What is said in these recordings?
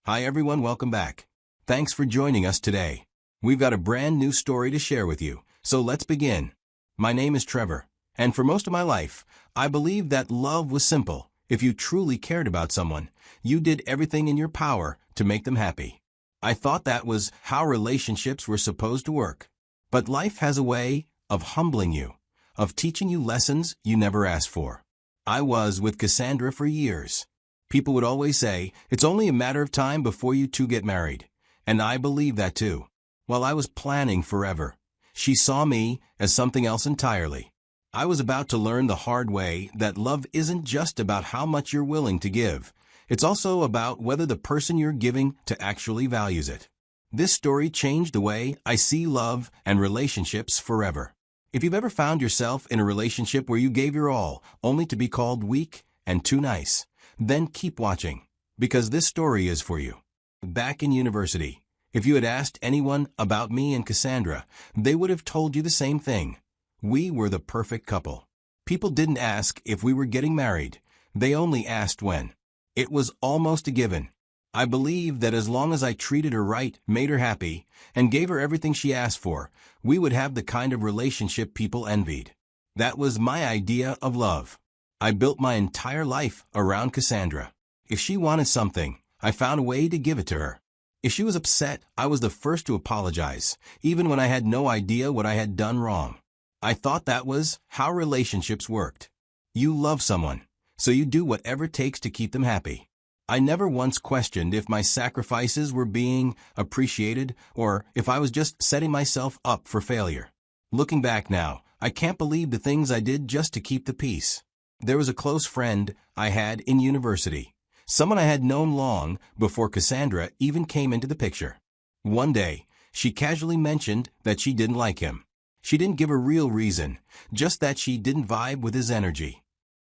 Hi everyone, welcome back. Thanks for joining us today. We've got a brand new story to share with you, so let's begin. My name is Trevor, and for most of my life, I believed that love was simple. If you truly cared about someone, you did everything in your power to make them happy. I thought that was how relationships were supposed to work. But life has a way of humbling you, of teaching you lessons you never asked for. I was with Cassandra for years. People would always say, it's only a matter of time before you two get married. And I believe that too. While I was planning forever, she saw me as something else entirely. I was about to learn the hard way that love isn't just about how much you're willing to give. It's also about whether the person you're giving to actually values it. This story changed the way I see love and relationships forever. If you've ever found yourself in a relationship where you gave your all, only to be called weak and too nice, then keep watching, because this story is for you. Back in university, if you had asked anyone about me and Cassandra, they would have told you the same thing. We were the perfect couple. People didn't ask if we were getting married. They only asked when. It was almost a given. I believed that as long as I treated her right, made her happy, and gave her everything she asked for, we would have the kind of relationship people envied. That was my idea of love. I built my entire life around Cassandra. If she wanted something, I found a way to give it to her. If she was upset, I was the first to apologize, even when I had no idea what I had done wrong. I thought that was how relationships worked. You love someone, so you do whatever it takes to keep them happy. I never once questioned if my sacrifices were being appreciated or if I was just setting myself up for failure. Looking back now, I can't believe the things I did just to keep the peace. There was a close friend I had in university, someone I had known long before Cassandra even came into the picture. One day, she casually mentioned that she didn't like him. She didn't give a real reason, just that she didn't vibe with his energy.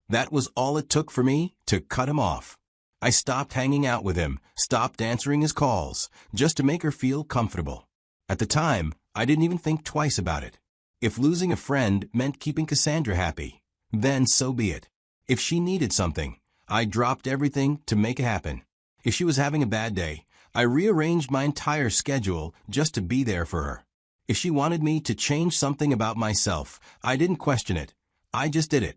That was all it took for me to cut him off. I stopped hanging out with him, stopped answering his calls, just to make her feel comfortable. At the time, I didn't even think twice about it. If losing a friend meant keeping Cassandra happy, then so be it. If she needed something, I dropped everything to make it happen. If she was having a bad day, I rearranged my entire schedule just to be there for her. If she wanted me to change something about myself, I didn't question it. I just did it.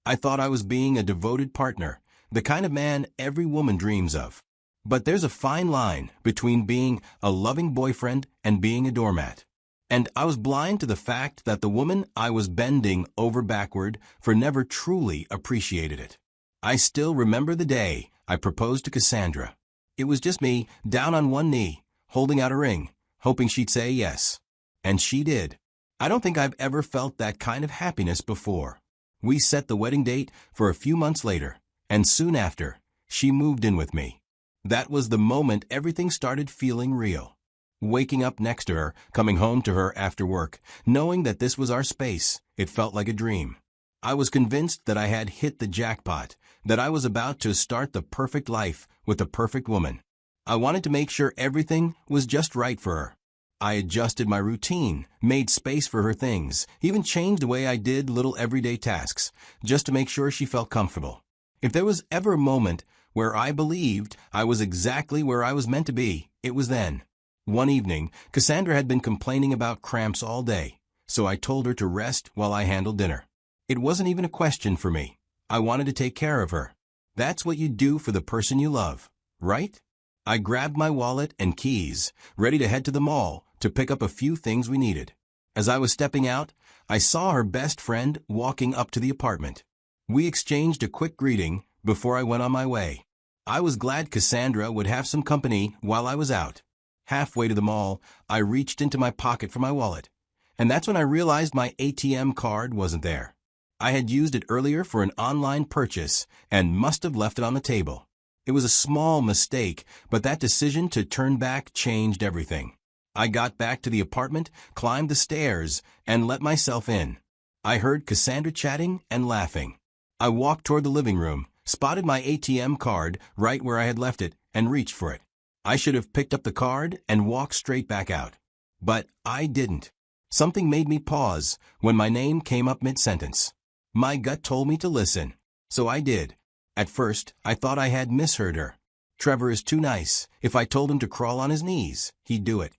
I thought I was being a devoted partner, the kind of man every woman dreams of. But there's a fine line between being a loving boyfriend and being a doormat. And I was blind to the fact that the woman I was bending over backward for never truly appreciated it. I still remember the day I proposed to Cassandra. It was just me, down on one knee, holding out a ring, hoping she'd say yes. And she did. I don't think I've ever felt that kind of happiness before. We set the wedding date for a few months later, and soon after, she moved in with me. That was the moment everything started feeling real. Waking up next to her, coming home to her after work, knowing that this was our space, it felt like a dream. I was convinced that I had hit the jackpot, that I was about to start the perfect life with the perfect woman. I wanted to make sure everything was just right for her. I adjusted my routine, made space for her things, even changed the way I did little everyday tasks, just to make sure she felt comfortable. If there was ever a moment where I believed I was exactly where I was meant to be, it was then. One evening, Cassandra had been complaining about cramps all day, so I told her to rest while I handled dinner. It wasn't even a question for me. I wanted to take care of her. That's what you do for the person you love, right? I grabbed my wallet and keys, ready to head to the mall to pick up a few things we needed. As I was stepping out, I saw her best friend walking up to the apartment. We exchanged a quick greeting before I went on my way. I was glad Cassandra would have some company while I was out. Halfway to the mall, I reached into my pocket for my wallet, and that's when I realized my ATM card wasn't there. I had used it earlier for an online purchase and must have left it on the table. It was a small mistake, but that decision to turn back changed everything. I got back to the apartment, climbed the stairs, and let myself in. I heard Cassandra chatting and laughing. I walked toward the living room, spotted my ATM card right where I had left it, and reached for it. I should have picked up the card and walked straight back out. But I didn't. Something made me pause when my name came up mid-sentence. My gut told me to listen, so I did. At first, I thought I had misheard her. Trevor is too nice. If I told him to crawl on his knees, he'd do it.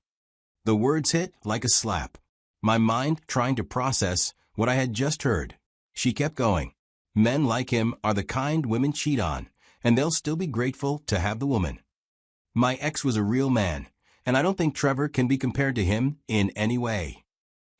The words hit like a slap. My mind trying to process what I had just heard. She kept going. Men like him are the kind women cheat on, and they'll still be grateful to have the woman. My ex was a real man, and I don't think Trevor can be compared to him in any way.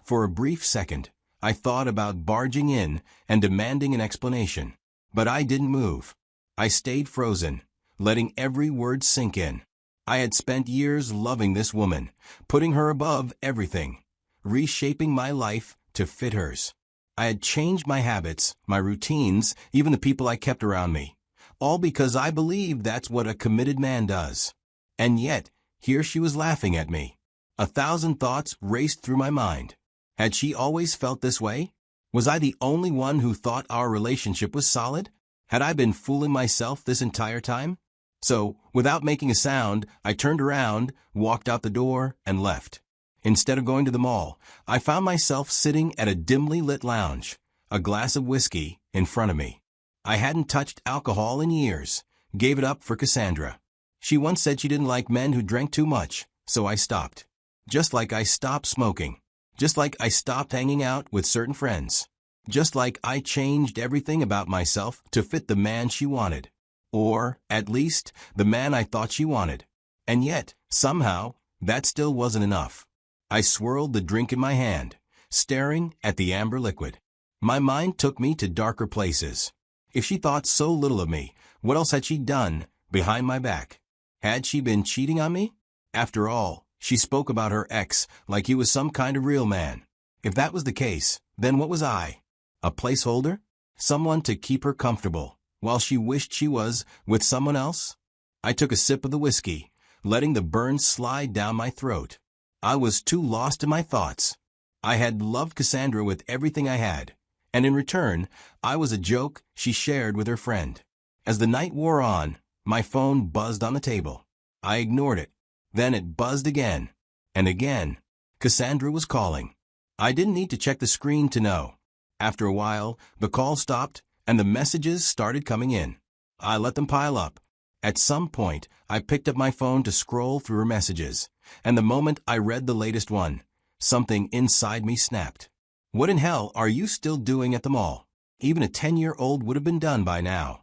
For a brief second, I thought about barging in and demanding an explanation. But I didn't move. I stayed frozen, letting every word sink in. I had spent years loving this woman, putting her above everything, reshaping my life to fit hers. I had changed my habits, my routines, even the people I kept around me, all because I believed that's what a committed man does. And yet, here she was laughing at me. 1,000 thoughts raced through my mind. Had she always felt this way? Was I the only one who thought our relationship was solid? Had I been fooling myself this entire time? So, without making a sound, I turned around, walked out the door, and left. Instead of going to the mall, I found myself sitting at a dimly lit lounge, a glass of whiskey in front of me. I hadn't touched alcohol in years, gave it up for Cassandra. She once said she didn't like men who drank too much, so I stopped. Just like I stopped smoking. Just like I stopped hanging out with certain friends. Just like I changed everything about myself to fit the man she wanted. Or, at least, the man I thought she wanted. And yet, somehow, that still wasn't enough. I swirled the drink in my hand, staring at the amber liquid. My mind took me to darker places. If she thought so little of me, what else had she done behind my back? Had she been cheating on me? After all, she spoke about her ex like he was some kind of real man. If that was the case, then what was I? A placeholder? Someone to keep her comfortable, while she wished she was with someone else? I took a sip of the whiskey, letting the burn slide down my throat. I was too lost in my thoughts. I had loved Cassandra with everything I had, and in return, I was a joke she shared with her friend. As the night wore on, my phone buzzed on the table. I ignored it. Then it buzzed again. And again. Cassandra was calling. I didn't need to check the screen to know. After a while, the call stopped, and the messages started coming in. I let them pile up. At some point, I picked up my phone to scroll through her messages, and the moment I read the latest one, something inside me snapped. What in hell are you still doing at the mall? Even a 10-year-old would have been done by now.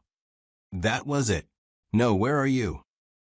That was it. No, where are you?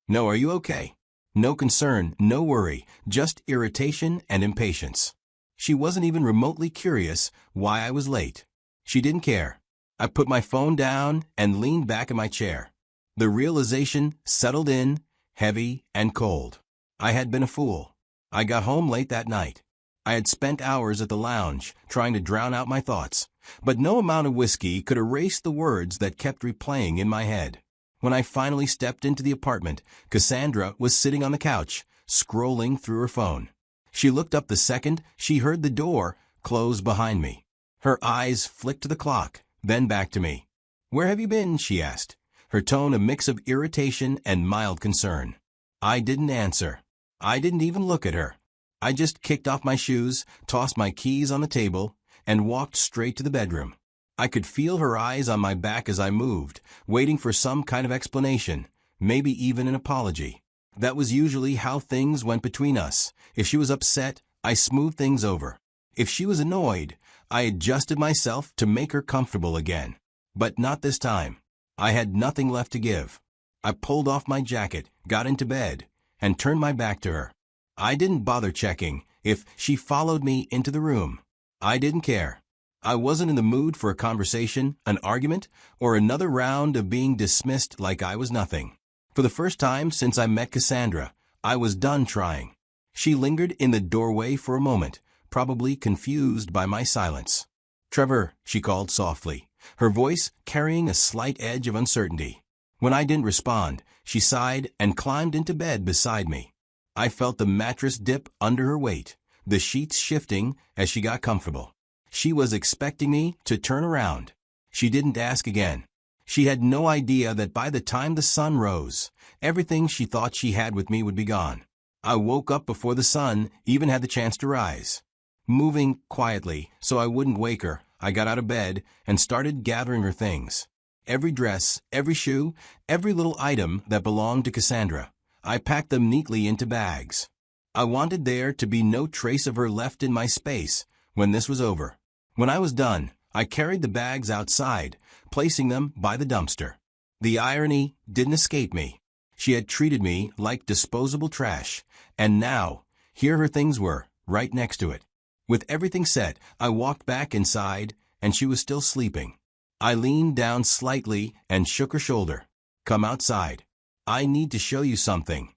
No, are you okay? No concern, no worry, just irritation and impatience. She wasn't even remotely curious why I was late. She didn't care. I put my phone down and leaned back in my chair. The realization settled in, heavy and cold. I had been a fool. I got home late that night. I had spent hours at the lounge trying to drown out my thoughts, but no amount of whiskey could erase the words that kept replaying in my head. When I finally stepped into the apartment, Cassandra was sitting on the couch, scrolling through her phone. She looked up the second she heard the door close behind me. Her eyes flicked to the clock, then back to me. "Where have you been?" she asked, her tone a mix of irritation and mild concern. I didn't answer. I didn't even look at her. I just kicked off my shoes, tossed my keys on the table, and walked straight to the bedroom. I could feel her eyes on my back as I moved, waiting for some kind of explanation, maybe even an apology. That was usually how things went between us. If she was upset, I smoothed things over. If she was annoyed, I adjusted myself to make her comfortable again. But not this time. I had nothing left to give. I pulled off my jacket, got into bed, and turned my back to her. I didn't bother checking if she followed me into the room. I didn't care. I wasn't in the mood for a conversation, an argument, or another round of being dismissed like I was nothing. For the first time since I met Cassandra, I was done trying. She lingered in the doorway for a moment, probably confused by my silence. "Trevor," she called softly, her voice carrying a slight edge of uncertainty. When I didn't respond, she sighed and climbed into bed beside me. I felt the mattress dip under her weight, the sheets shifting as she got comfortable. She was expecting me to turn around. She didn't ask again. She had no idea that by the time the sun rose, everything she thought she had with me would be gone. I woke up before the sun even had the chance to rise. Moving quietly so I wouldn't wake her, I got out of bed and started gathering her things. every dress, every shoe, every little item that belonged to Cassandra. I packed them neatly into bags. I wanted there to be no trace of her left in my space when this was over. When I was done, I carried the bags outside, placing them by the dumpster. The irony didn't escape me. She had treated me like disposable trash, and now, here her things were, right next to it. With everything set, I walked back inside, and she was still sleeping. I leaned down slightly and shook her shoulder. "Come outside. I need to show you something."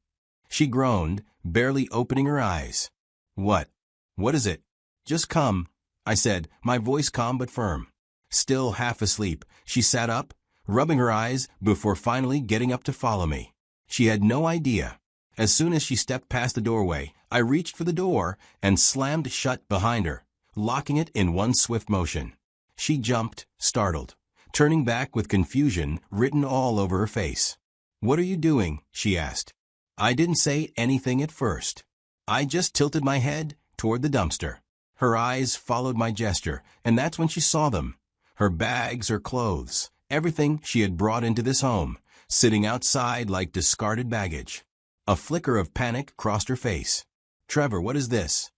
She groaned, barely opening her eyes. "What? What is it?" "Just come," I said, my voice calm but firm. Still half asleep, she sat up, rubbing her eyes before finally getting up to follow me. She had no idea. As soon as she stepped past the doorway, I reached for the door and slammed shut behind her, locking it in one swift motion. She jumped, startled, turning back with confusion written all over her face. "What are you doing?" she asked. I didn't say anything at first. I just tilted my head toward the dumpster. Her eyes followed my gesture, and that's when she saw them. Her bags, her clothes, everything she had brought into this home, sitting outside like discarded baggage. A flicker of panic crossed her face. "Trevor, what is this?"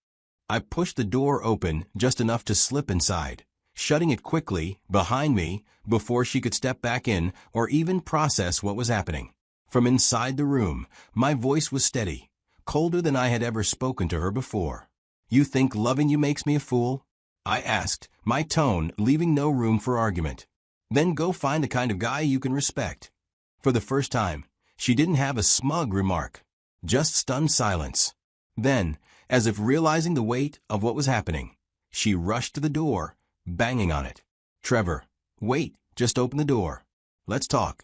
I pushed the door open just enough to slip inside, shutting it quickly behind me before she could step back in or even process what was happening. From inside the room, my voice was steady, colder than I had ever spoken to her before. "You think loving you makes me a fool?" I asked, my tone leaving no room for argument. "Then go find the kind of guy you can respect." For the first time, she didn't have a smug remark, just stunned silence. Then, as if realizing the weight of what was happening, she rushed to the door, banging on it. "Trevor, wait, just open the door. Let's talk."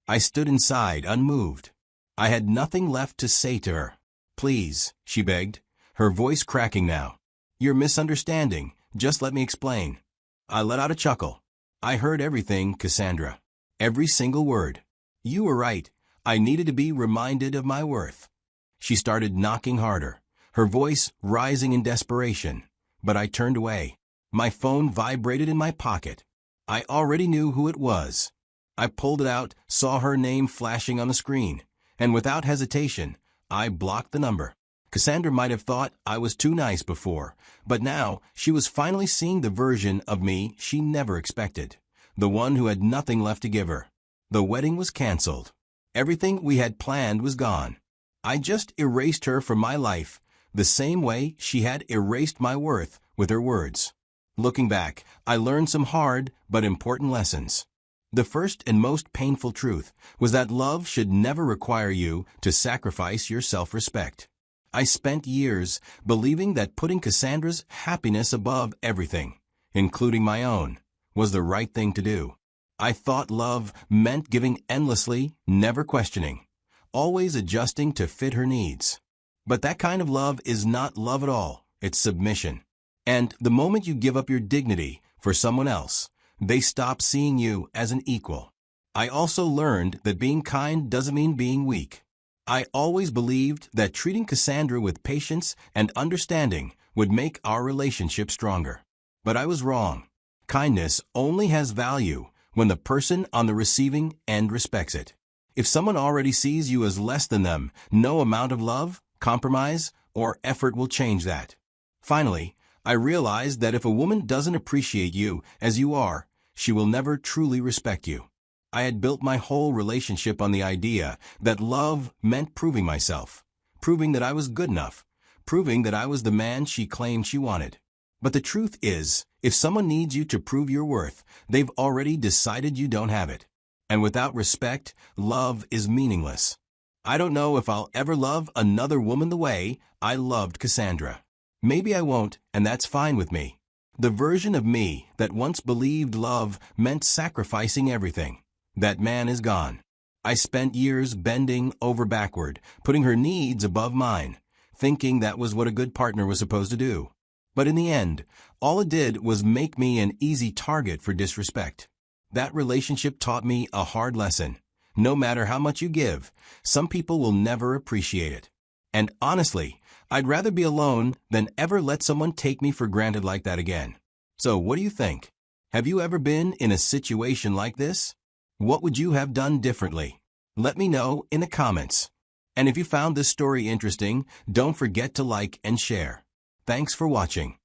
I stood inside, unmoved. I had nothing left to say to her. "Please," she begged, her voice cracking now. "You're misunderstanding. Just let me explain." I let out a chuckle. I heard everything, Cassandra. Every single word. You were right. I needed to be reminded of my worth. She started knocking harder, her voice rising in desperation. But I turned away. My phone vibrated in my pocket. I already knew who it was. I pulled it out, saw her name flashing on the screen, and without hesitation, I blocked the number. Cassandra might have thought I was too nice before, but now she was finally seeing the version of me she never expected, the one who had nothing left to give her. The wedding was canceled. Everything we had planned was gone. I just erased her from my life, the same way she had erased my worth with her words. Looking back, I learned some hard but important lessons. The first and most painful truth was that love should never require you to sacrifice your self-respect. I spent years believing that putting Cassandra's happiness above everything, including my own, was the right thing to do. I thought love meant giving endlessly, never questioning, always adjusting to fit her needs. But that kind of love is not love at all, it's submission. And the moment you give up your dignity for someone else, they stop seeing you as an equal. I also learned that being kind doesn't mean being weak. I always believed that treating Cassandra with patience and understanding would make our relationship stronger. But I was wrong. Kindness only has value when the person on the receiving end respects it. If someone already sees you as less than them, no amount of love, compromise, or effort will change that. Finally, I realized that if a woman doesn't appreciate you as you are, she will never truly respect you. I had built my whole relationship on the idea that love meant proving myself, proving that I was good enough, proving that I was the man she claimed she wanted. But the truth is, if someone needs you to prove your worth, they've already decided you don't have it. And without respect, love is meaningless. I don't know if I'll ever love another woman the way I loved Cassandra. Maybe I won't, and that's fine with me. The version of me that once believed love meant sacrificing everything, that man is gone. I spent years bending over backward, putting her needs above mine, thinking that was what a good partner was supposed to do. But in the end, all it did was make me an easy target for disrespect. That relationship taught me a hard lesson. No matter how much you give, some people will never appreciate it. And honestly, I'd rather be alone than ever let someone take me for granted like that again. So what do you think? Have you ever been in a situation like this? What would you have done differently? Let me know in the comments. And if you found this story interesting, don't forget to like and share. Thanks for watching.